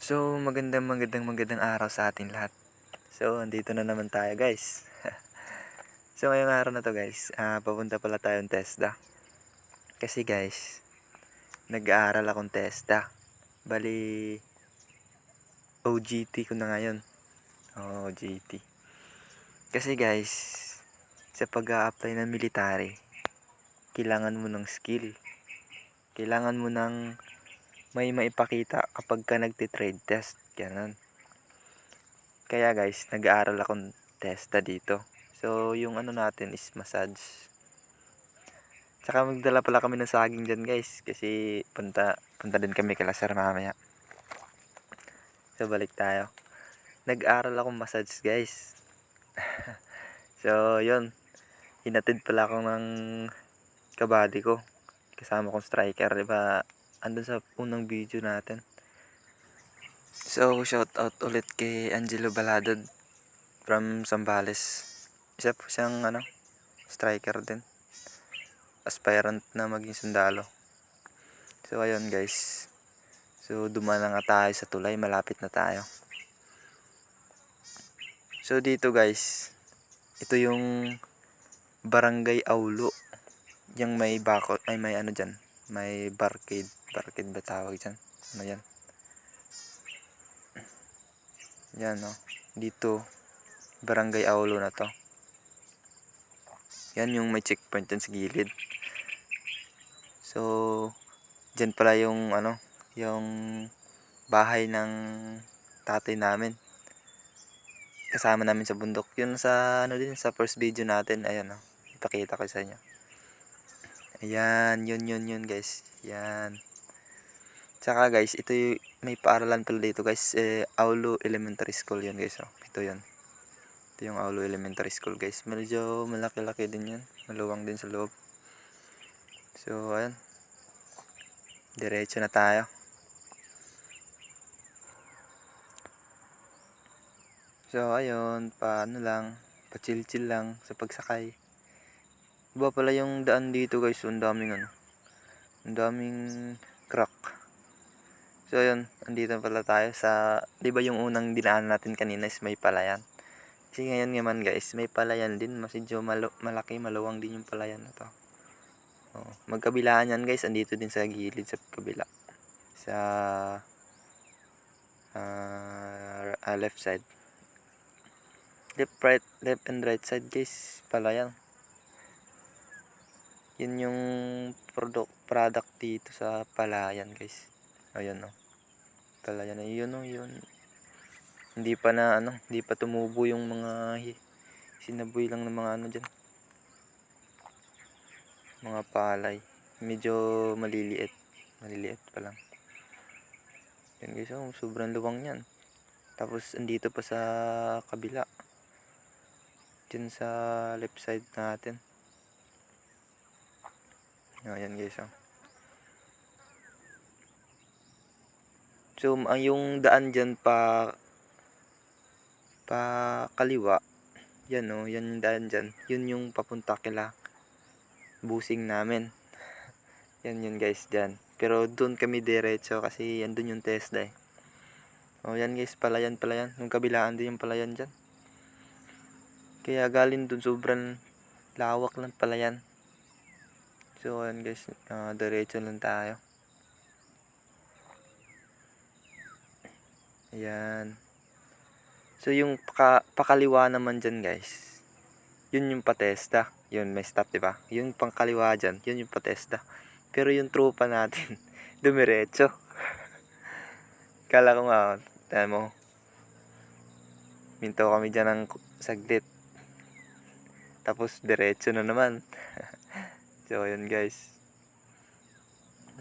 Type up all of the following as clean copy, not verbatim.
So, magandang araw sa ating lahat. So, andito na naman tayo guys. So, ngayong araw na to guys, papunta pala tayong TESDA. Kasi guys, nag-aaral akong TESDA. Bali, OGT ko na ngayon. OGT. Kasi guys, sa pag-a-apply ng military, kailangan mo ng skill. Kailangan mo ng may maipakita kapag ka nagtitrade test. Ganun. Kaya guys, nag-aaral akong TESDA dito. So, yung ano natin is massage. Tsaka magdala pala kami ng saging dyan guys. Kasi punta din kami kay Sir mamaya. So, balik tayo. Nag-aaral akong massage guys. So, yun. Hinatid pala ako ng kabady ko. Kasama kong striker. Diba, andun sa unang video natin. So, shout out ulit kay Angelo Baladod from Zambales. Isa po siyang striker din. Aspirant na maging sundalo. So ayun guys. So dumaan na nga tayo sa tulay, malapit na tayo. So dito guys, ito yung Barangay Aulo. Yung may bakod, ay may ano dyan, may barricade ba tawag dyan? Ano yan? Yan o, dito Barangay Aulo na to. Yan yung may checkpoint dyan sa gilid. So dyan pala yung yung bahay ng tatay namin. Kasama namin sa bundok. Yun sa sa first video natin. Ayan o. Ipakita ko sa inyo. Ayan. Yun guys. Yan. Tsaka guys, ito yung may paaralan pala dito guys. Aulo Elementary School yun guys. Ito yun. Ito yung Aulo Elementary School guys. Medyo malaki-laki din yan. Maluwang din sa loob. So ayan. Diretso na tayo. So ayun, paano lang, pa-chill-chill lang sa pagsakay. Iba pala yung daan dito guys, ang daming ang daming crack. So ayun, andito pala tayo sa, 'di ba yung unang dinaan natin kanina is may palayan. Kasi ngayon naman guys, may palayan din, medyo malaki, maluwang din yung palayan na to. Magkabilaan yan guys, andito din sa gilid sa kabila. Sa left side. Left and right side guys, palayan. Yun yung product dito sa palayan guys. Ayun palayan na yun yun. Hindi pa tumubo yung mga sinaboy lang ng mga diyan. Mga palay. Medyo maliliit pa lang. Yan guys, sobrang luwang yan. Tapos andito pa sa kabila. Diyan sa left side natin. Ayan guys. So, yung daan dyan pa kaliwa. Yan yan yung daan dyan. Yun yung papunta kila busing namin. Yan yun guys dyan. Pero doon kami diretso kasi andun yung TESDA yan guys, palayan. Yung kabilaan din yung palayan dyan. Kaya galing doon sobrang lawak ng palayan. So ayan guys, diretso lang tayo. Ayan. So yung pakaliwa naman dyan guys, yun yung pa-TESDA. Yun, may stop diba? Yung pangkaliwa dyan, yun yung pa-TESDA. Pero yung tropa natin, dumiretso. Kala ko nga, tayo mo, minto kami dyan ng saglit. Tapos diretso na naman. So yun guys,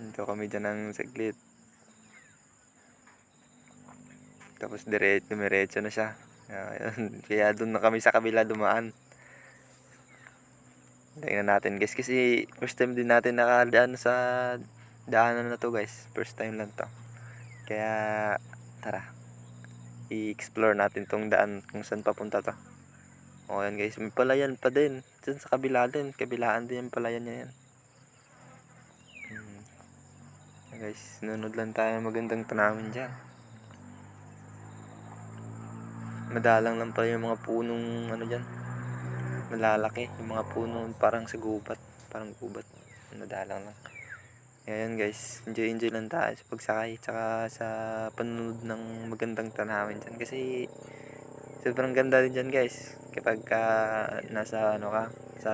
minto kami dyan ng saglit. Tapos dumiretso na siya. Kaya doon na kami sa kabila dumaan. Tingnan natin guys, kasi first time din natin nakadaan sa daanan na to guys. First time lang to. Kaya tara, i-explore natin tong daan kung saan papunta to. Ayan guys, may palayan pa din. Diyan sa kabila din, kabilaan din yung palayan niya yan. Guys, nunod lang tayo magandang tanawin dyan. Madalang lang pala yung mga punong ano dyan, malalaki. Yung mga puno parang sa gubat. Parang gubat. Madalang lang. Ngayon guys, enjoy lang tayo sa pagsakay. Tsaka sa panunod ng magandang tanawin dyan. Kasi sobrang ganda din dyan guys. Kapag nasa ano ka, sa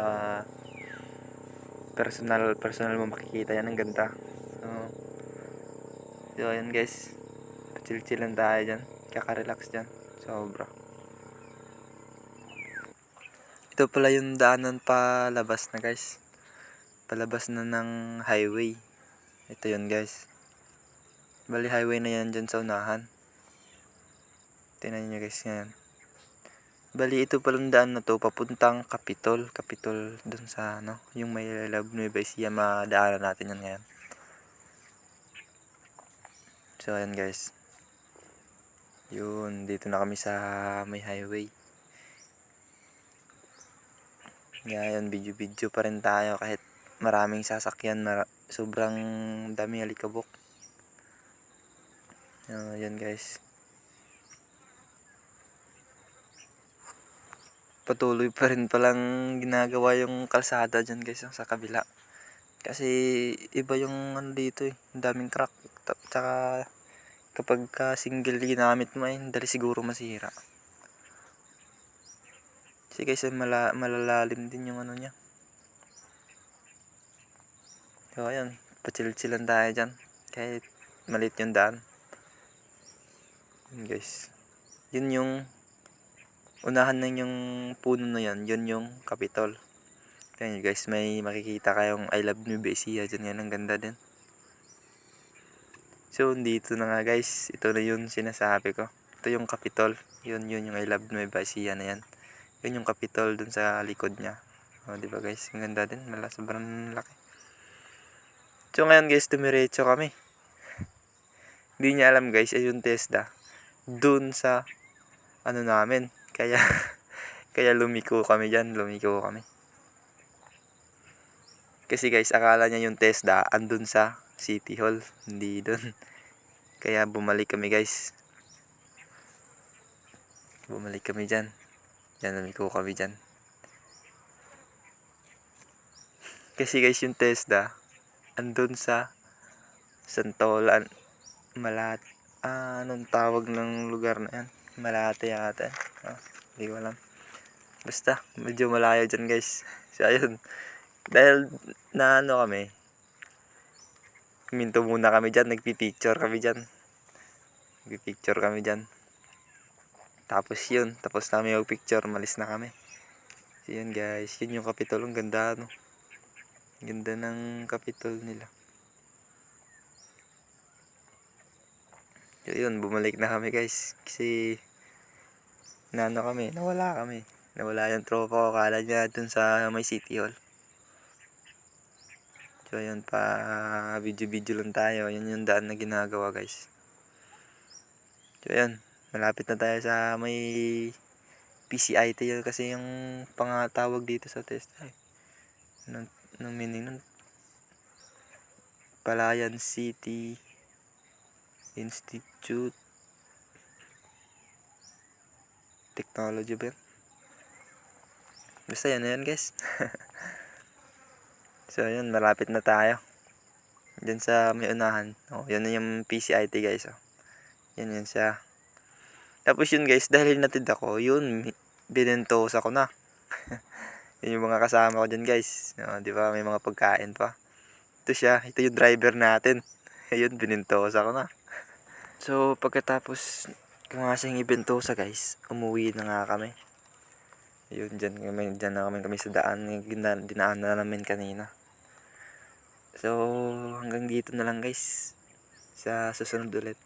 personal mo makikita yan. Ang ganda. So ayan guys, chill lang tayo dyan. Kaka-relax dyan. Sobra. Ito pala yung daanan palabas na guys. Palabas na ng highway. Ito yun guys. Bali highway na yan dyan sa unahan. Tingnan nyo guys ngayon. Bali ito palang daan na to papuntang Capitol. Capitol dun sa ano, yung may Love Nueva Ecija, madaanan natin yan ngayon. So ayan guys. Yun, dito na kami sa may highway. Ngayon video pa rin tayo kahit maraming sasakyan, sobrang daming alikabok. Yan guys. Patuloy pa rin palang ginagawa yung kalsada dyan guys sa kabila. Kasi iba yung ano dito eh. Ang daming crack. Tsaka kapag single ginamit mo ay dali siguro masira. Kasi guys malalalim din yung ano niya. So ayan, pa-chill-chillan tayo dyan. Kahit maliit yung daan. Yun guys. Yun yung unahan na yung puno na yan. Yun yung Capitol. Kaya guys, may makikita kayong I Love Nueva Ecija dyan. Yan ang ganda din. So dito na nga guys. Ito na yung sinasabi ko. Ito yung Capitol. Yun yung I Love Nueva Ecija na yan. Yun yung Capitol dun sa likod niya. O diba guys, ang ganda din. Sobrang laki. So ngayon guys, tumiretso kami. Hindi niya alam guys, ay yung TESDA dun sa ano namin. Kaya kaya lumiko kami dyan. Kasi guys, akala niya yung TESDA andun sa City Hall. Hindi dun. Kaya bumalik kami guys. Bumalik kami dyan. Yan, lumiko kami dyan. Kasi guys, yung TESDA andun sa Santolan. Anong tawag ng lugar na yan? Malate yata. Hindi ko alam. Basta, medyo malayo dyan guys. So ayun. Dahil na ano kami, minto muna kami dyan. Nagpipicture kami dyan. Tapos yun. Tapos namin yung picture. Malis na kami. So yun guys. Yun yung Capitol. Ang ganda no. Ganda ng Capitol nila. So yun, bumalik na kami guys. Kasi nawala kami. Nawala yung tropa ko. Kala niya dun sa may City Hall. So yun, pa video lang tayo. Yan yung daan na ginagawa guys. So yun, malapit na tayo sa may PCIT yun. Kasi yung pangatawag dito sa test ay ng meaning nun, Palayan City Institute Technology ba? Basta yan na yan guys. So yun, malapit na tayo. Diyan sa may unahan. Yun na yung PCIT guys. Yan siya. Tapos yun guys, dahil natid ako, yun, binentos ako na. Yun yung mga kasama ko dyan guys. Di ba, may mga pagkain pa. Ito siya, ito yung driver natin. Ayun, binintos ako na. So, pagkatapos kumasing ibentosa guys, umuwi na nga kami. Ayun, dyan na kami sa daan. Dinaan na namin kanina. So, hanggang dito na lang guys. Sa susunod ulit.